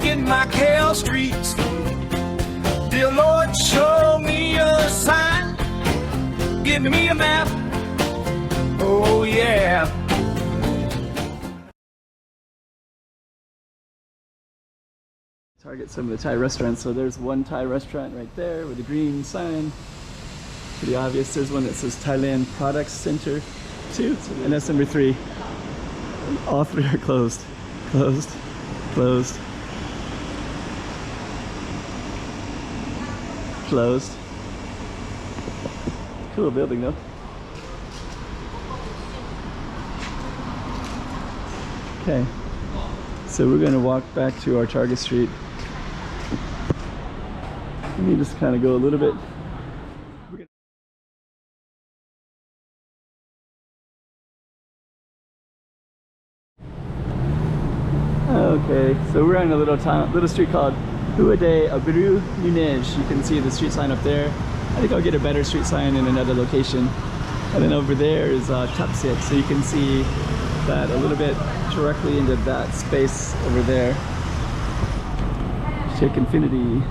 Walking Macau Streets. Dear Lord, show me a sign. Give me a map. Oh yeah. Target some of the Thai restaurants. So there's one Thai restaurant right there with a green sign. Pretty obvious. There's one that says Thailand Products Center 2, and that's number 3. All 3 are closed. Closed. Closed. Closed. Cool building though. Okay, so we're going to walk back to our target street. Let me just kind of go a little bit. Okay, so we're on a little street called Abreu, Nunes. You can see the street sign up there. I think I'll get a better street sign in another location. And then over there is Tapsiak, so you can see that a little bit directly into that space over there. Shake Infinity.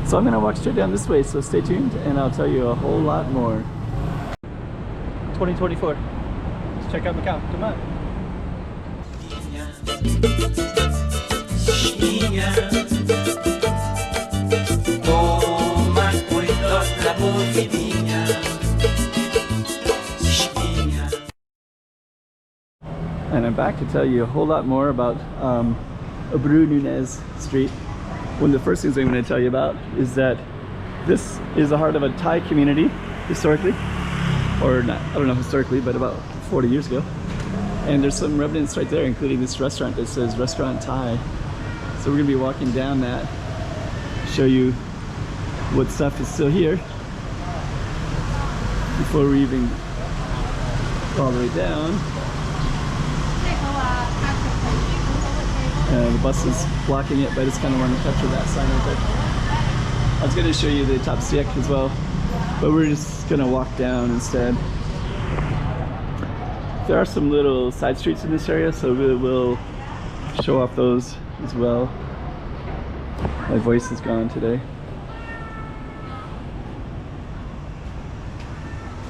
So I'm gonna walk straight down this way, so stay tuned and I'll tell you a whole lot more. 2024. Let's check out Macau. Come on. And I'm back to tell you a whole lot more about Abreu Nunes Street. One of the first things I'm going to tell you about is that this is the heart of a Thai community historically, or not, I don't know historically, but about 40 years ago. And there's some remnants right there, including this restaurant that says Restaurant Thai. So we're going to be walking down that, show you what stuff is still here before we even go all the way down. The bus is blocking it, but I just kind of want to capture that sign right there. I was going to show you the Tapsiak as well, but we're just going to walk down instead. There are some little side streets in this area, so we will show off those as well. My voice is gone today.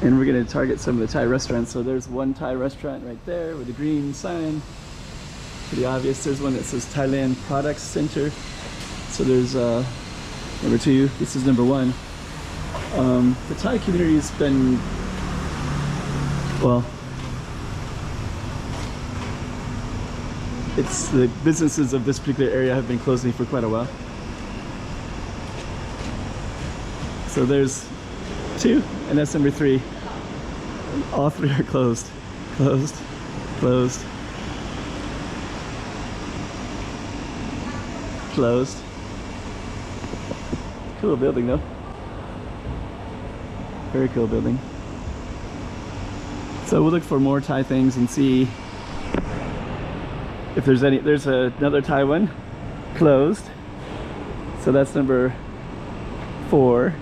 And we're going to target some of the Thai restaurants. So there's one Thai restaurant right there with a green sign. Pretty obvious. There's one that says Thailand Products Center. So there's number 2. This is number 1. The Thai community has been, well, it's the businesses of this particular area have been closing for quite a while. So there's 2, and that's number 3. All 3 are closed. Closed. Closed. Closed. Cool building though. Very cool building. So we'll look for more Thai things and see if there's any. There's another Thai one closed. So that's number 4.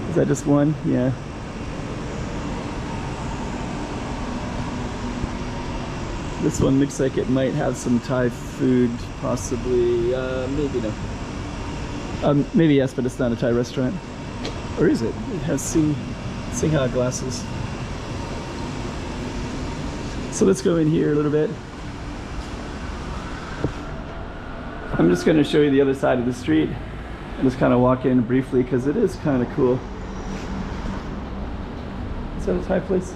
Is that just one? Yeah. This one looks like it might have some Thai food, possibly. Maybe no. Maybe yes, but it's not a Thai restaurant. Or is it? It has Singha glasses. So let's go in here a little bit. I'm just going to show you the other side of the street and just kind of walk in briefly because it is kind of cool. Is that a Thai place?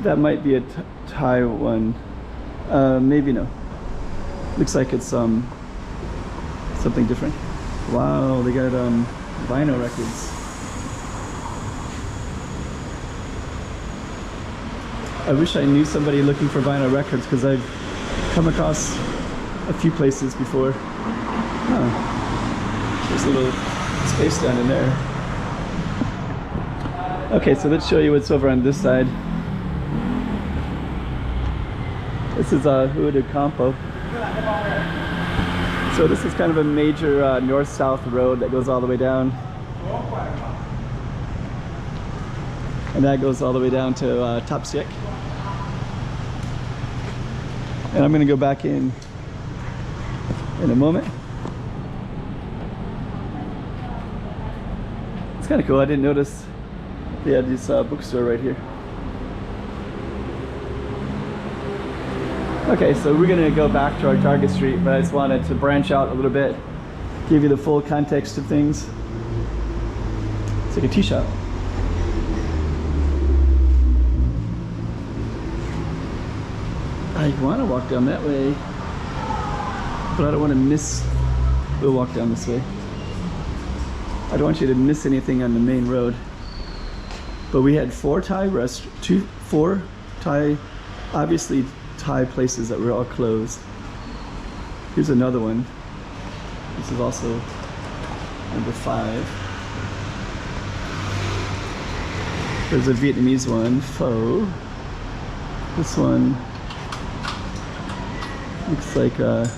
That might be a Thai one. Maybe no. Looks like it's something different. Wow, they got vinyl records. I wish I knew somebody looking for vinyl records because I've come across a few places before. Oh, there's a little space down in there. Okay, so let's show you what's over on this side. This is Huda Campo. So this is kind of a major north-south road that goes all the way down. And that goes all the way down to Tapsiak. And I'm gonna go back in a moment. It's kind of cool. I didn't notice they had this bookstore right here. Okay, so we're gonna go back to our target street, but I just wanted to branch out a little bit, give you the full context of things. It's like a tea shop. I want to walk down that way, but I don't want to miss. We'll walk down this way. I don't want you to miss anything on the main road. But we had four obviously Thai places that were all closed. Here's another one. This is also number 5. There's a Vietnamese one, pho. This one looks like a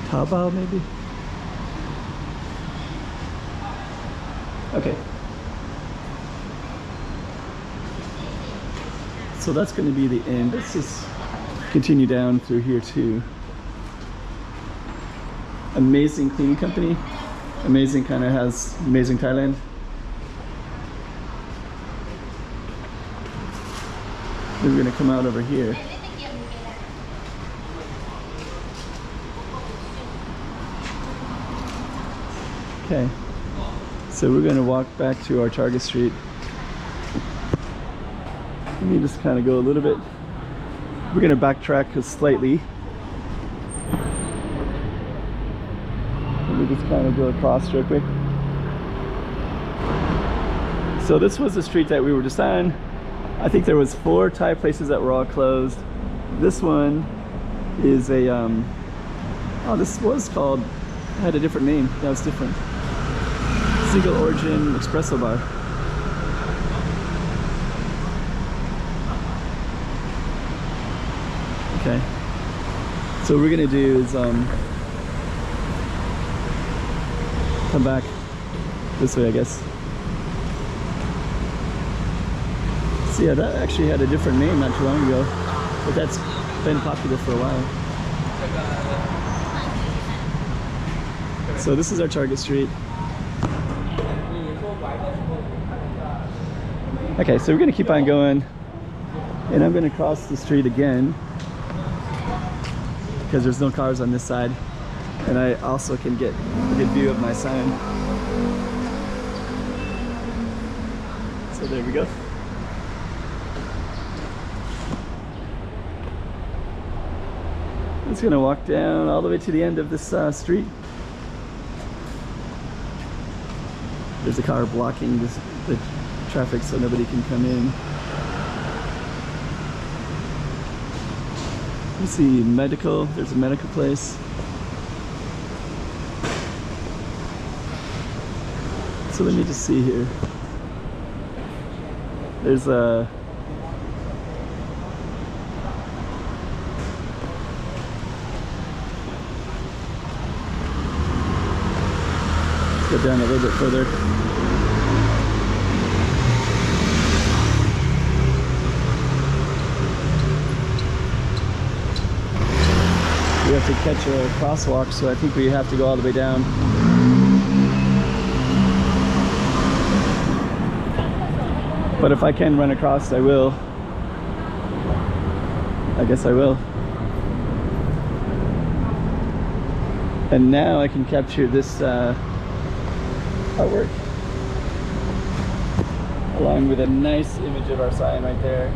Taobao maybe. Okay. So that's going to be the end. Let's just continue down through here too. Amazing cleaning company. Amazing, kind of has amazing Thailand. Then we're going to come out over here. Okay, so we're going to walk back to our target street. Let me just kind of go a little bit. We're going to backtrack slightly. Let me just kind of go across real quick. So this was the street that we were just on. I think there was 4 Thai places that were all closed. This one is a, oh, this was called, it had a different name. That was different. Single Origin Espresso Bar. Okay. So what we're gonna do is come back this way, I guess. So yeah, that actually had a different name not too long ago, but that's been popular for a while. So this is our target street. Okay, so we're gonna keep on going, and I'm gonna cross the street again because there's no cars on this side, and I also can get a good view of my sign. So there we go. I'm just gonna walk down all the way to the end of this street. There's a car blocking the traffic so nobody can come in. You see medical, there's a medical place. So let me just see here. There's a let's go down a little bit further. We have to catch a crosswalk, so I think we have to go all the way down. But if I can run across, I will. I guess I will. And now I can capture this artwork along with a nice image of our sign right there.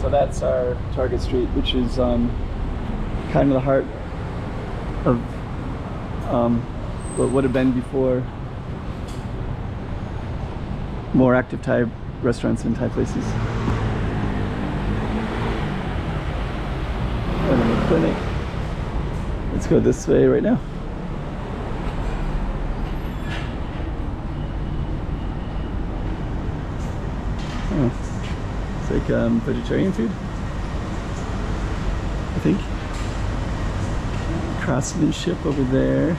So that's our target street, which is kind of the heart of what would have been before more active Thai restaurants and Thai places. And then the clinic. Let's go this way right now. Oh, it's like vegetarian food, I think. Craftsmanship over there.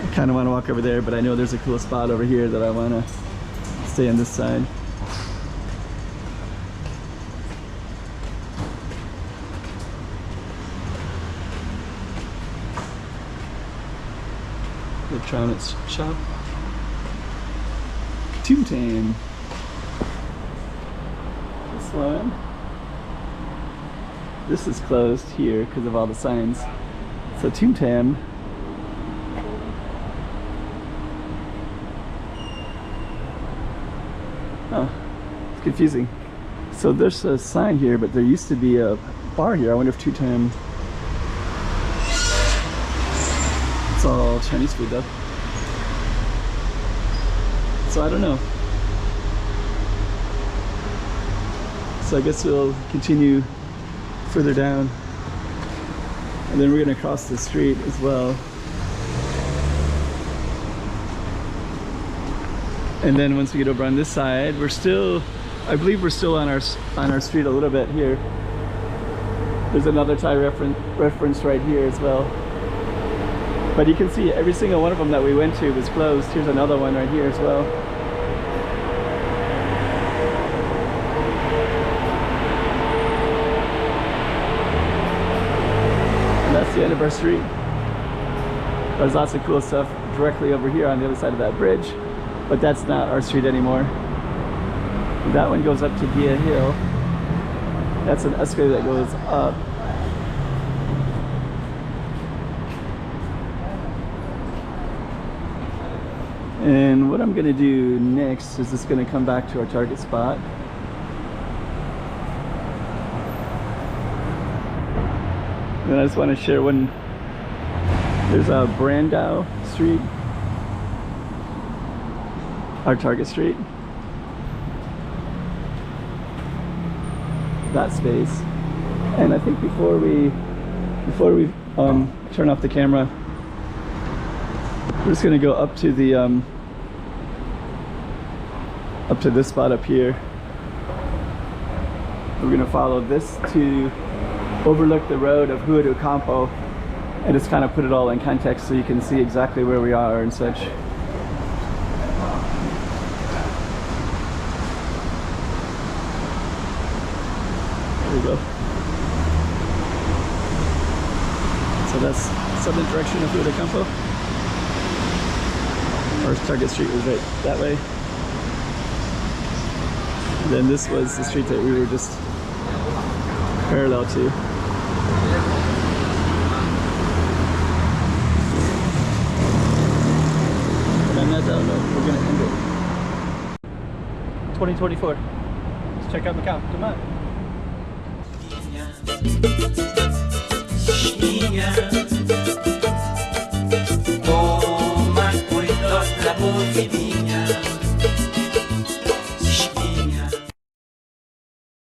I kind of want to walk over there, but I know there's a cool spot over here that I want to stay on this side. electronics shop. Toontown. This one. This is closed here because of all the signs. So Toontown. Oh, it's confusing. So there's a sign here, but there used to be a bar here. I wonder if Toontown. It's all Chinese food though. So I don't know. So I guess we'll continue further down. And then we're gonna cross the street as well. And then once we get over on this side, we're still, I believe we're still on our street a little bit here. There's another Thai reference right here as well. But you can see every single one of them that we went to was closed. Here's another one right here as well. And that's the end of our street. There's lots of cool stuff directly over here on the other side of that bridge, but that's not our street anymore. That one goes up to Dia Hill. That's an escalator that goes up. And what I'm gonna do next is just gonna come back to our target spot. And I just want to share one. There's a Brandau Street, our target street. That space. And I think before we turn off the camera, we're just gonna go up to the up to this spot up here. We're gonna follow this to overlook the road of Rua do Campo and just kind of put it all in context so you can see exactly where we are and such. There we go. So that's southern direction of Rua do Campo. Our target street was right that way. And then this was the street that we were just parallel to. And on that note, we're going to end it. 2024. Let's check out Macau. Come on.